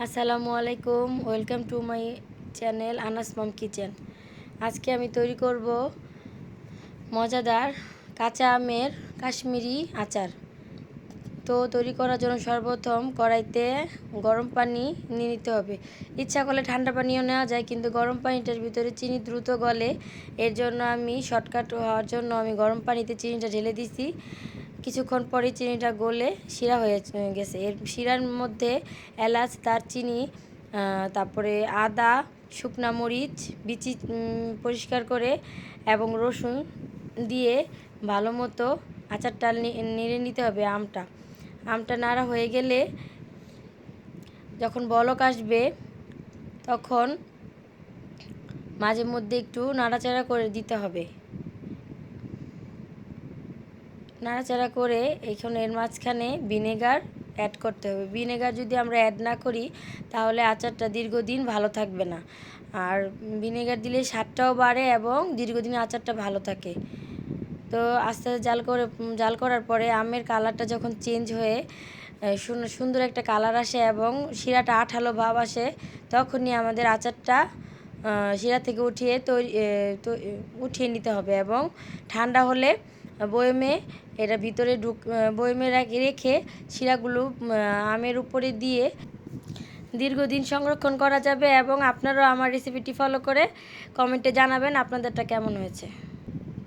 আসসালামু আলাইকুম, welcome to my channel Anas mom kitchen. আজকে আমি তৈরি করব মজাদার কাঁচা আমের কাশ্মীরি আচার। তো তৈরি করার জন্য সর্বপ্রথম কড়াইতে গরম পানি নিয়ে নিতে হবে। ইচ্ছা করলে ঠান্ডা পানিও নেওয়া যায়, কিন্তু গরম পানিটার ভিতরে চিনি দ্রুত গলে। এর জন্য আমি শর্টকাট হওয়ার জন্য আমি গরম পানিতে চিনিটা ঢেলে দিছি। কিছুক্ষণ পরে চিনিটা গলে শিরা হয়ে গেছে। এর শিরার মধ্যে এলাচ, দারচিনি, তারপরে আদা, শুকনা মরিচ বিচি পরিষ্কার করে এবং রসুন দিয়ে ভালো মতো আচারটা নেড়ে নিতে হবে। আমটা নাড়া হয়ে গেলে যখন বলক আসবে তখন মাঝে মধ্যে একটু নাড়াচাড়া করে দিতে হবে। নাড়াচাড়া করে এখন এর মাঝখানে ভিনেগার অ্যাড করতে হবে। ভিনেগার যদি আমরা অ্যাড না করি তাহলে আচারটা দীর্ঘদিন ভালো থাকবে না। আর ভিনেগার দিলে স্বাদটাও বাড়ে এবং দীর্ঘদিন আচারটা ভালো থাকে। তো আস্তে আস্তে জাল করার পরে আমের কালারটা যখন চেঞ্জ হয়ে সুন্দর একটা কালার আসে এবং শিরাটা আঠালো ভাব আসে, তখনই আমাদের আচারটা শিরা থেকে উঠিয়ে নিতে হবে এবং ঠান্ডা হলে বয়মে এটা ভিতরে বয়মে রেখে শিরাগুলো আমের উপরে দিয়ে দীর্ঘদিন সংরক্ষণ করা যাবে। এবং আপনারাও আমার রেসিপিটি ফলো করে কমেন্টে জানাবেন আপনাদেরটা কেমন হয়েছে।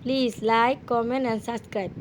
Please like, comment and subscribe.